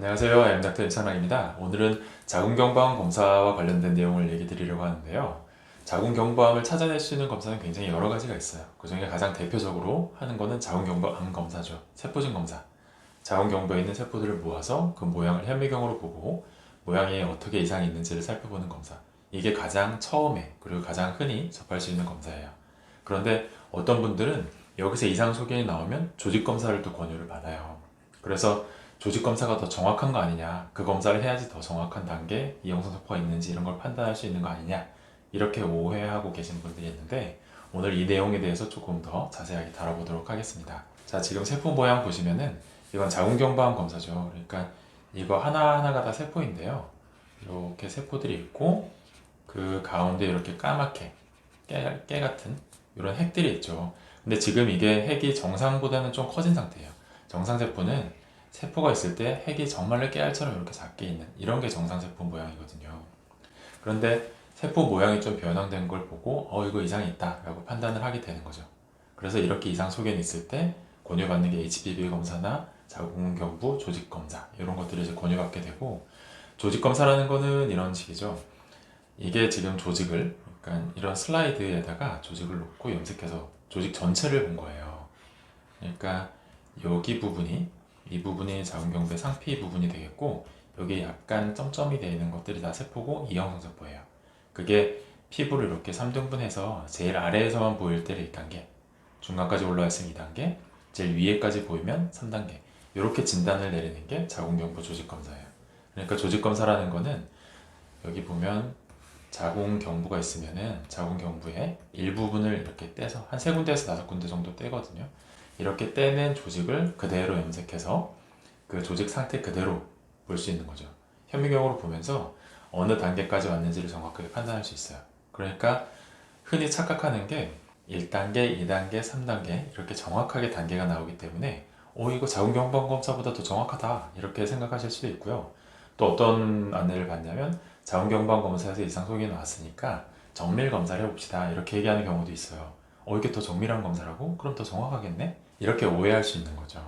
안녕하세요. M닥터 임찬왕입니다. 오늘은 자궁경부암 검사와 관련된 내용을 얘기 드리려고 하는데요. 자궁경부암을 찾아낼 수 있는 검사는 굉장히 여러 가지가 있어요. 그 중에 가장 대표적으로 하는 거는 자궁경부암 검사죠. 세포진 검사. 자궁경부에 있는 세포들을 모아서 그 모양을 현미경으로 보고 모양이 어떻게 이상이 있는지를 살펴보는 검사. 이게 가장 처음에 그리고 가장 흔히 접할 수 있는 검사예요. 그런데 어떤 분들은 여기서 이상 소견이 나오면 조직 검사를 또 권유를 받아요. 그래서 조직 검사가 더 정확한 거 아니냐, 그 검사를 해야지 더 정확한 단계 이형성 세포가 있는지 이런 걸 판단할 수 있는 거 아니냐, 이렇게 오해하고 계신 분들이 있는데 오늘 이 내용에 대해서 조금 더 자세하게 다뤄보도록 하겠습니다. 자, 지금 세포 모양 보시면은 이건 자궁경부암 검사죠. 그러니까 이거 하나하나가 다 세포인데요. 이렇게 세포들이 있고 그 가운데 이렇게 까맣게 깨 같은 이런 핵들이 있죠. 근데 지금 이게 핵이 정상보다는 좀 커진 상태예요. 정상 세포는 세포가 있을 때 핵이 정말로 깨알처럼 이렇게 작게 있는 이런 게 정상세포 모양이거든요. 그런데 세포 모양이 좀 변형된 걸 보고 이거 이상이 있다 라고 판단을 하게 되는 거죠. 그래서 이렇게 이상 소견이 있을 때 권유받는 게 HPV 검사나 자궁경부 조직 검사 이런 것들을 이제 권유받게 되고, 조직 검사라는 거는 이런 식이죠. 이게 지금 조직을, 그러니까 이런 슬라이드에다가 조직을 놓고 염색해서 조직 전체를 본 거예요. 그러니까 여기 부분이, 이 부분이 자궁경부의 상피 부분이 되겠고, 여기 약간 점점이 되어 있는 것들이 다 세포고 이형성 세포예요. 그게 피부를 이렇게 3등분해서 제일 아래에서만 보일 때를 1단계, 중간까지 올라왔으면 2단계, 제일 위에까지 보이면 3단계, 이렇게 진단을 내리는 게 자궁경부 조직검사예요. 그러니까 조직검사라는 거는 여기 보면 자궁경부가 있으면은 자궁경부의 일부분을 이렇게 떼서 한 3군데에서 5군데 정도 떼거든요. 이렇게 떼낸 조직을 그대로 염색해서 그 조직 상태 그대로 볼 수 있는 거죠. 현미경으로 보면서 어느 단계까지 왔는지를 정확하게 판단할 수 있어요. 그러니까 흔히 착각하는 게 1단계, 2단계, 3단계 이렇게 정확하게 단계가 나오기 때문에 이거 자궁경부암 검사보다 더 정확하다 이렇게 생각하실 수도 있고요. 또 어떤 안내를 받냐면 자궁경부암 검사에서 이상 소견이 나왔으니까 정밀 검사를 해봅시다 이렇게 얘기하는 경우도 있어요. 이게 더 정밀한 검사라고? 그럼 더 정확하겠네? 이렇게 오해할 수 있는 거죠.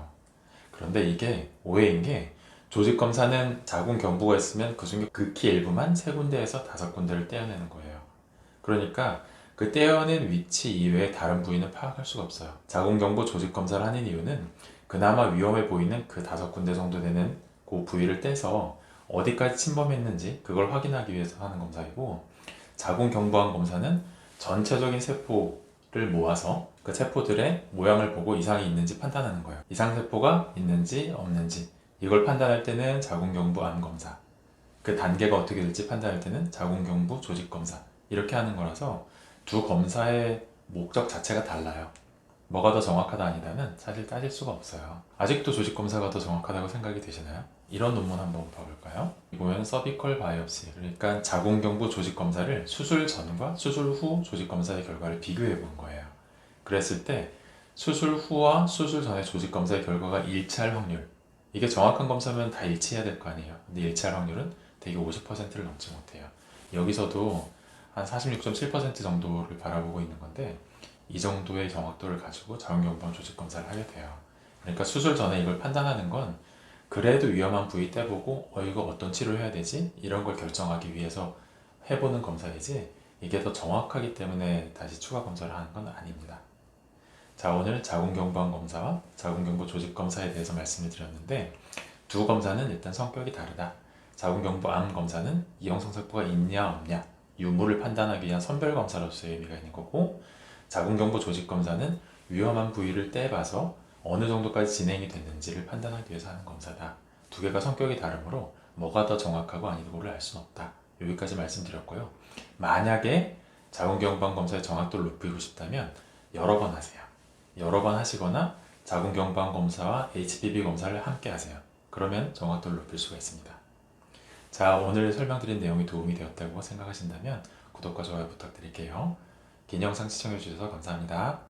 그런데 이게 오해인 게, 조직 검사는 자궁경부가 있으면 그 중에 극히 일부만 3군데에서 5군데를 떼어내는 거예요. 그러니까 그 떼어낸 위치 이외의 다른 부위는 파악할 수가 없어요. 자궁경부 조직 검사를 하는 이유는 그나마 위험해 보이는 그 5군데 정도 되는 그 부위를 떼서 어디까지 침범했는지 그걸 확인하기 위해서 하는 검사이고, 자궁경부암 검사는 전체적인 세포를 모아서 그 세포들의 모양을 보고 이상이 있는지 판단하는 거예요. 이상세포가 있는지 없는지 이걸 판단할 때는 자궁경부암 검사, 그 단계가 어떻게 될지 판단할 때는 자궁경부 조직 검사, 이렇게 하는 거라서 두 검사의 목적 자체가 달라요. 뭐가 더 정확하다 아니다는 사실 따질 수가 없어요. 아직도 조직 검사가 더 정확하다고 생각이 되시나요? 이런 논문 한번 봐볼까요? 이거는 서비컬 바이옵시, 그러니까 자궁경부 조직 검사를 수술 전과 수술 후 조직 검사의 결과를 비교해 본 거예요. 그랬을 때 수술 후와 수술 전의 조직 검사의 결과가 일치할 확률, 이게 정확한 검사면 다 일치해야 될 거 아니에요. 근데 일치할 확률은 대개 50%를 넘지 못해요. 여기서도 한 46.7% 정도를 바라보고 있는 건데, 이 정도의 정확도를 가지고 자궁경부암 조직 검사를 하게 돼요. 그러니까 수술 전에 이걸 판단하는 건 그래도 위험한 부위 떼보고 이거 어떤 치료를 해야 되지? 이런 걸 결정하기 위해서 해보는 검사이지, 이게 더 정확하기 때문에 다시 추가 검사를 하는 건 아닙니다. 자, 오늘 자궁경부암 검사와 자궁경부 조직 검사에 대해서 말씀을 드렸는데, 두 검사는 일단 성격이 다르다. 자궁경부암 검사는 이형성 세포가 있냐 없냐 유무를 판단하기 위한 선별 검사로서의 의미가 있는 거고, 자궁경부 조직 검사는 위험한 부위를 떼봐서 어느 정도까지 진행이 됐는지를 판단하기 위해서 하는 검사다. 두 개가 성격이 다르므로 뭐가 더 정확하고 아니고를 알 수는 없다. 여기까지 말씀드렸고요. 만약에 자궁경부암 검사의 정확도를 높이고 싶다면 여러 번 하세요. 여러 번 하시거나 자궁경부암 검사와 HPV 검사를 함께 하세요. 그러면 정확도를 높일 수가 있습니다. 자, 오늘 설명드린 내용이 도움이 되었다고 생각하신다면 구독과 좋아요 부탁드릴게요. 긴 영상 시청해주셔서 감사합니다.